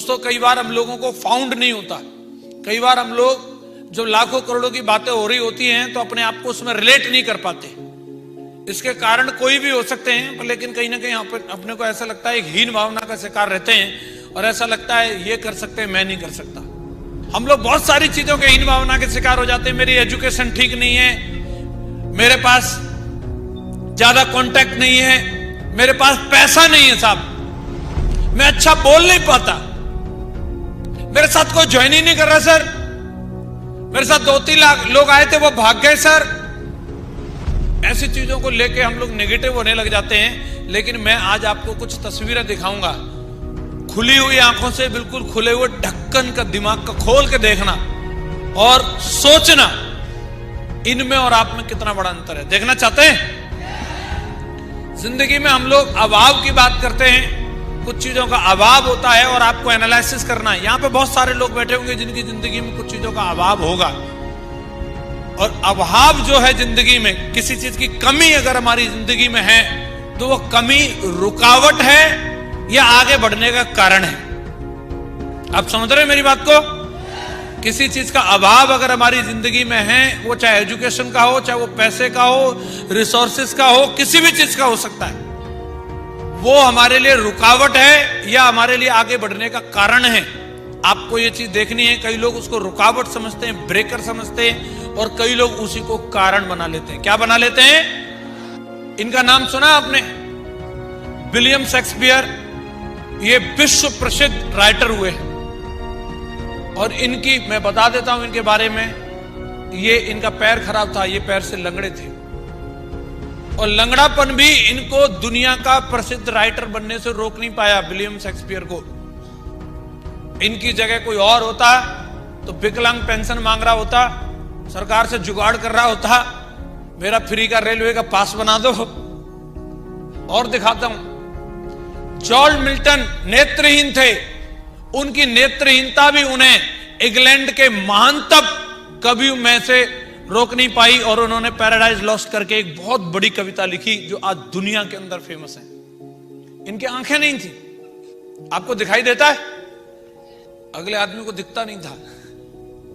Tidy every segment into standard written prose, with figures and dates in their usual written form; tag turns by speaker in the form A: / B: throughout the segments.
A: दोस्तों, कई बार हम लोगों को फाउंड नहीं होता। कई बार हम लोग जो लाखों करोड़ों की बातें हो रही होती हैं तो अपने आप को उसमें रिलेट नहीं कर पाते। इसके कारण कोई भी हो सकते हैं, पर लेकिन कहीं ना कहीं अपने को ऐसा लगता है एक हीन भावना का शिकार रहते हैं और ऐसा लगता है ये कर सकते हैं, मैं नहीं कर सकता। हम लोग बहुत सारी चीजों के हीन भावना के शिकार हो जाते हैं। मेरी एजुकेशन ठीक नहीं है, मेरे पास ज्यादा कांटेक्ट नहीं है, मेरे पास पैसा नहीं है साहब, मैं अच्छा बोल नहीं पाता, मेरे साथ कोई ज्वाइन ही नहीं कर रहा सर, मेरे साथ 2-3 लाख लोग आए थे वो भाग गए सर। ऐसी चीजों को लेके हम लोग नेगेटिव होने लग जाते हैं। लेकिन मैं आज आपको कुछ तस्वीरें दिखाऊंगा, खुली हुई आंखों से, बिल्कुल खुले हुए ढक्कन का दिमाग का खोल के देखना और सोचना इनमें और आप में कितना बड़ा अंतर है। देखना चाहते हैं? जिंदगी में हम लोग अभाव की बात करते हैं, कुछ चीजों का अभाव होता है और आपको एनालिसिस करना है। यहां पे बहुत सारे लोग बैठे होंगे जिनकी जिंदगी में कुछ चीजों का अभाव होगा, और अभाव जो है जिंदगी में, किसी चीज की कमी अगर हमारी जिंदगी में है तो वो कमी रुकावट है या आगे बढ़ने का कारण है। आप समझ रहे हैं मेरी बात को? किसी चीज का अभाव अगर हमारी जिंदगी में है, वो चाहे एजुकेशन का हो, चाहे वो पैसे का हो, रिसोर्सेस का हो, किसी भी चीज का हो सकता है, वो हमारे लिए रुकावट है या हमारे लिए आगे बढ़ने का कारण है। आपको ये चीज देखनी है। कई लोग उसको रुकावट समझते हैं, ब्रेकर समझते हैं, और कई लोग उसी को कारण बना लेते हैं। क्या बना लेते हैं? इनका नाम सुना आपने? William Shakespeare. ये विश्व प्रसिद्ध राइटर हुए हैं, और इनकी मैं बता देता हूं इनके बारे में। ये इनका पैर खराब था, ये पैर से लंगड़े थे, और लंगड़ापन भी इनको दुनिया का प्रसिद्ध राइटर बनने से रोक नहीं पाया विलियम शेक्सपियर को। इनकी जगह कोई और होता तो विकलांग पेंशन मांग रहा होता, सरकार से जुगाड़ कर रहा होता, मेरा फ्री का रेलवे का पास बना दो। और दिखाता हूं, जॉर्ज मिल्टन नेत्रहीन थे, उनकी नेत्रहीनता भी उन्हें इंग्लैंड के महानतम कवियों में से रोक नहीं पाई, और उन्होंने पैराडाइज लॉस्ट करके एक बहुत बड़ी कविता लिखी जो आज दुनिया के अंदर फेमस है। इनकी आंखें नहीं थी, आपको दिखाई देता है? अगले आदमी को दिखता नहीं था,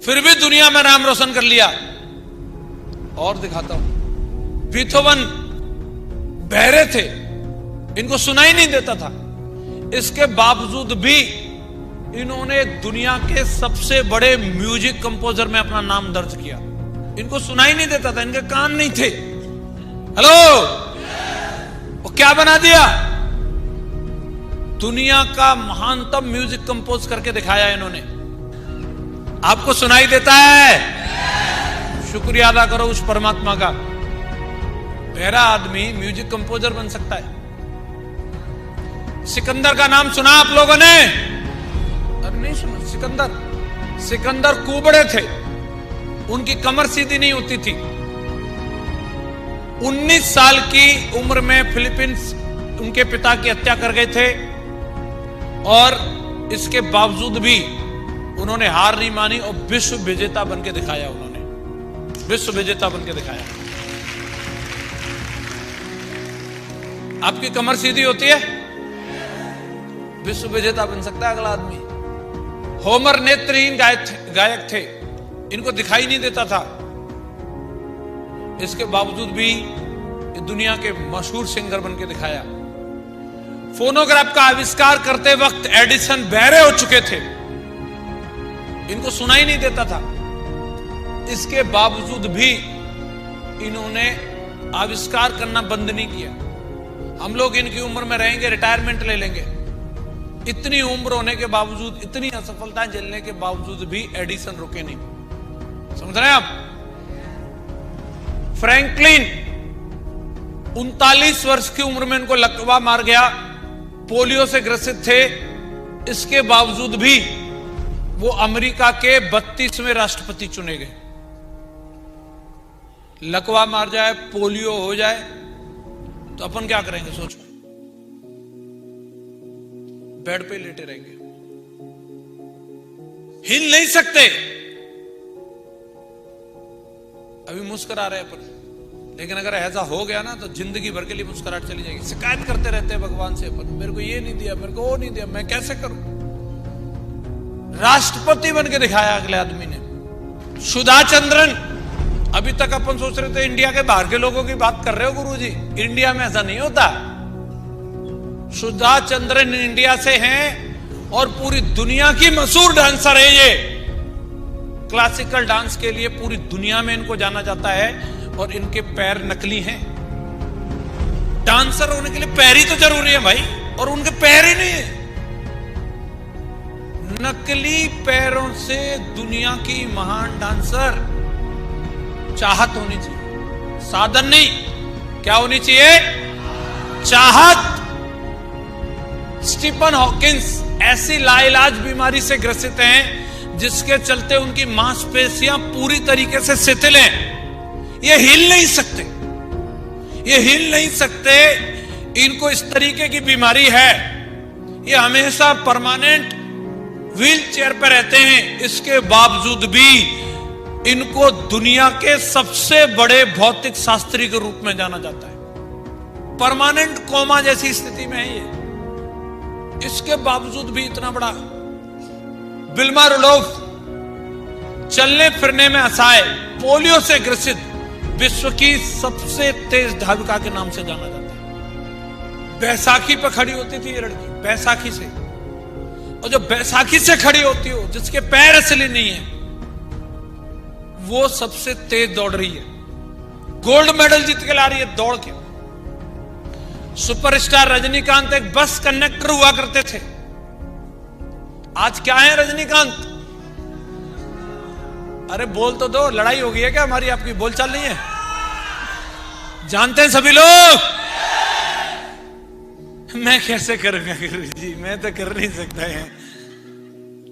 A: फिर भी दुनिया में नाम रोशन कर लिया। और दिखाता हूं, बीथोवन बहरे थे, इनको सुनाई नहीं देता था, इसके बावजूद भी इन्होंने दुनिया के सबसे बड़े म्यूजिक कंपोजर में अपना नाम दर्ज किया। इनको सुनाई नहीं देता था, इनके कान नहीं थे। हेलो, वो क्या बना दिया? दुनिया का महानतम म्यूजिक कंपोज करके दिखाया इन्होंने। आपको सुनाई देता है? शुक्रिया अदा करो उस परमात्मा का। बहरा आदमी म्यूजिक कंपोजर बन सकता है। सिकंदर का नाम सुना आप लोगों ने? अरे नहीं सुना। सिकंदर कुबड़े थे, उनकी कमर सीधी नहीं होती थी। 19 साल की उम्र में फिलीपींस उनके पिता की हत्या कर गए थे, और इसके बावजूद भी उन्होंने हार नहीं मानी और विश्व विजेता बन के दिखाया। उन्होंने विश्व विजेता बन के दिखाया। आपकी कमर सीधी होती है, विश्व विजेता बन सकता है अगला आदमी। होमर नेत्रहीन गायक थे, इनको दिखाई नहीं देता था, इसके बावजूद भी दुनिया के मशहूर सिंगर बन के दिखाया। फोनोग्राफ का आविष्कार करते वक्त एडिसन बहरे हो चुके थे, इनको सुनाई नहीं देता था, इसके बावजूद भी इन्होंने आविष्कार करना बंद नहीं किया। हम लोग इनकी उम्र में रहेंगे, रिटायरमेंट ले लेंगे, इतनी उम्र होने के बावजूद, इतनी असफलता झेलने के बावजूद भी एडिसन रुके नहीं। समझ रहे हैं आप? फ्रैंकलिन 39 वर्ष की उम्र में इनको लकवा मार गया, पोलियो से ग्रसित थे, इसके बावजूद भी वो अमेरिका के 32वें राष्ट्रपति चुने गए। लकवा मार जाए, पोलियो हो जाए तो अपन क्या करेंगे? सोचो, बेड पे लेटे रहेंगे, हिल नहीं सकते। अभी मुस्कुरा रहे अपन, लेकिन अगर ऐसा हो गया ना तो जिंदगी भर के लिए मुस्कुराहट चली जाएगी। शिकायत करते रहते हैं भगवान से अपन, मेरे को ये नहीं दिया, मेरे को वो नहीं दिया, मैं कैसे करूं? राष्ट्रपति बन के दिखाया अगले आदमी ने। सुधा चंद्रन, अभी तक अपन सोच रहे थे इंडिया के बाहर के लोगों की बात कर रहे हो गुरुजी, इंडिया में ऐसा नहीं होता। सुधा चंद्रन इंडिया से हैं और पूरी दुनिया की मशहूर डांसर है ये। क्लासिकल डांस के लिए पूरी दुनिया में इनको जाना जाता है और इनके पैर नकली हैं। डांसर होने के लिए पैर ही तो जरूरी है भाई, और उनके पैर ही नहीं है। नकली पैरों से दुनिया की महान डांसर। चाहत होनी चाहिए, साधन नहीं। क्या होनी चाहिए? चाहत। स्टीफन हॉकिंस ऐसी लाइलाज बीमारी से ग्रसित हैं जिसके चलते उनकी मांसपेशियां पूरी तरीके से शिथिल हैं। ये हिल नहीं सकते, ये हिल नहीं सकते। इनको इस तरीके की बीमारी है, ये हमेशा परमानेंट व्हील चेयर पर रहते हैं। इसके बावजूद भी इनको दुनिया के सबसे बड़े भौतिक शास्त्री के रूप में जाना जाता है। परमानेंट कोमा जैसी स्थिति में है ये, इसके बावजूद भी इतना बड़ा। विल्मा रुडोल्फ चलने फिरने में असहाय, पोलियो से ग्रसित, विश्व की सबसे तेज धाविका के नाम से जाना जाता है। बैसाखी पर खड़ी होती थी ये लड़की, बैसाखी से। और जो बैसाखी से खड़ी होती हो, जिसके पैर असली नहीं है, वो सबसे तेज दौड़ रही है। गोल्ड मेडल जीत के ला रही है दौड़ के। सुपरस्टार रजनीकांत एक बस कंडक्टर हुआ करते थे। आज क्या है रजनीकांत? अरे बोल तो दो, लड़ाई हो गई है क्या हमारी आपकी? बोल चाल नहीं है? जानते हैं सभी लोग? मैं कैसे करूंगा गुरु जी, मैं तो कर नहीं सकता है,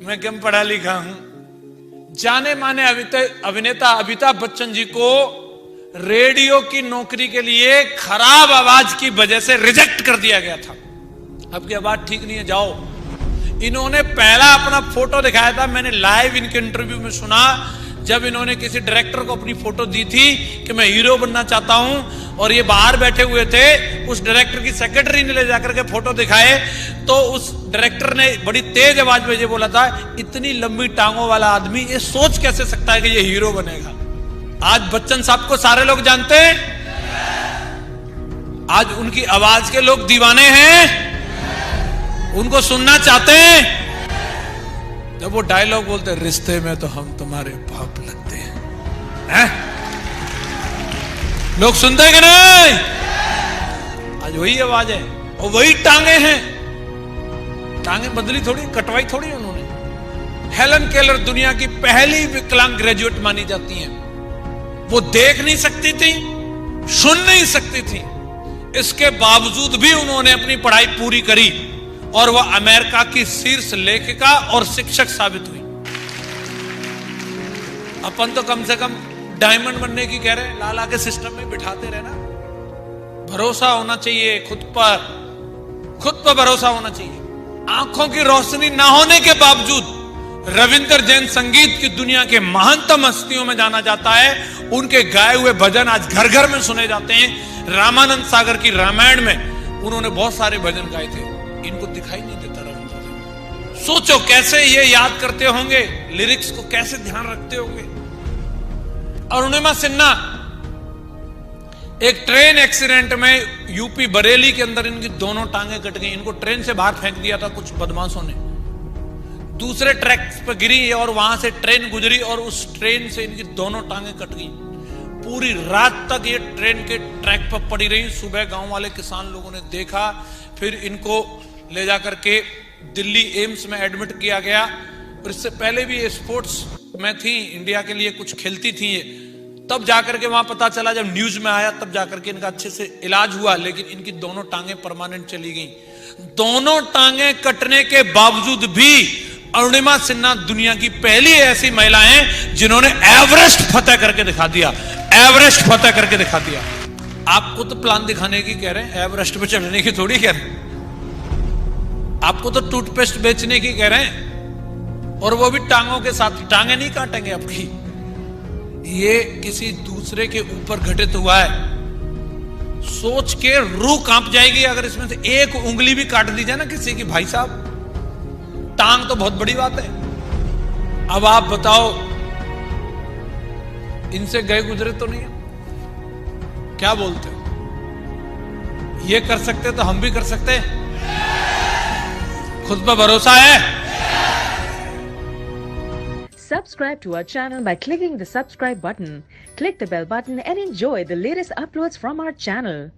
A: मैं कम पढ़ा लिखा हूं। जाने माने अभिनेता अमिताभ बच्चन जी को रेडियो की नौकरी के लिए खराब आवाज की वजह से रिजेक्ट कर दिया गया था। आपकी आवाज ठीक नहीं है, जाओ। इन्होंने पहला अपना फोटो दिखाया था, मैंने लाइव इनके इंटरव्यू में सुना, जब इन्होंने किसी डायरेक्टर को अपनी फोटो दी थी कि मैं हीरो बनना चाहता हूं, और ये बाहर बैठे हुए थे। उस डायरेक्टर की सेक्रेटरी ने ले जाकर के फोटो दिखाए तो उस डायरेक्टर ने बड़ी तेज आवाज में ये बोला था, इतनी लंबी टांगों वाला आदमी ये सोच कैसे सकता है कि ये हीरो बनेगा। आज बच्चन साहब को सारे लोग जानते हैं, आज उनकी आवाज के लोग दीवाने हैं, उनको सुनना चाहते हैं। जब वो डायलॉग बोलते, रिश्ते में तो हम तुम्हारे बाप लगते हैं, लोग सुनते हैं कि नहीं? आज वही आवाज है और वही टांगे हैं। टांगे बदली थोड़ी, कटवाई थोड़ी उन्होंने। हेलन केलर दुनिया की पहली विकलांग ग्रेजुएट मानी जाती हैं। वो देख नहीं सकती थी, सुन नहीं सकती थी, इसके बावजूद भी उन्होंने अपनी पढ़ाई पूरी करी और वह अमेरिका की शीर्ष लेखिका और शिक्षक साबित हुई। अपन तो कम से कम डायमंड बनने की कह रहे हैं, लाला के सिस्टम में बिठाते रहना। भरोसा होना चाहिए खुद पर भरोसा होना चाहिए। आंखों की रोशनी ना होने के बावजूद रविंद्र जैन संगीत की दुनिया के महानतम हस्तियों में जाना जाता है। उनके गाए हुए भजन आज घर घर में सुने जाते हैं। रामानंद सागर की रामायण में उन्होंने बहुत सारे भजन गाए थे, इनको दिखाई नहीं देता रविंद्र जैन। सोचो कैसे ये याद करते होंगे, लिरिक्स को कैसे ध्यान रखते होंगे। अरुणिमा सिन्हा, एक ट्रेन एक्सीडेंट में यूपी बरेली के अंदर इनकी दोनों टांगे कट गई। इनको ट्रेन से बाहर फेंक दिया था कुछ बदमाशों ने, दूसरे ट्रैक पर गिरी और वहां से ट्रेन गुजरी और उस ट्रेन से इनकी दोनों टांगे कट गई। पूरी रात तक ये ट्रेन के ट्रैक पर पड़ी रही। सुबह गांव वाले किसान लोगों ने देखा, फिर इनको ले जाकर के दिल्ली एम्स में एडमिट किया गया। और इससे पहले भी ये स्पोर्ट्स में थी, इंडिया के लिए कुछ खेलती थी ये। तब जाकर के वहां पता चला, जब न्यूज में आया तब जाकर के इनका अच्छे से इलाज हुआ, लेकिन इनकी दोनों टांगे परमानेंट चली गई। दोनों टांगे कटने के बावजूद भी अरुणिमा सिन्हा दुनिया की पहली ऐसी महिला हैं जिन्होंने एवरेस्ट फतेह करके दिखा दिया। एवरेस्ट फतेह करके दिखा दिया। आपको तो प्लान दिखाने की कह रहे हैं, एवरेस्ट पे चढ़ने की थोड़ी कह रहे हैं। आपको तो टूथपेस्ट बेचने की कह रहे हैं, और वो भी टांगों के साथ। टांगे नहीं काटेंगे आपकी, ये किसी दूसरे के ऊपर घटित हुआ है। सोच के रूह कांप जाएगी अगर इसमें से एक उंगली भी काट दी जाए ना किसी की। भाई साहब, टांग तो बहुत बड़ी बात है, अब आप बताओ, इनसे गए गुजरे तो नहीं है? क्या बोलते हो? ये कर सकते तो हम भी कर सकते हैं। खुद पर भरोसा है?
B: Subscribe to our channel by clicking the subscribe button. Click the bell button and enjoy the latest uploads from our channel.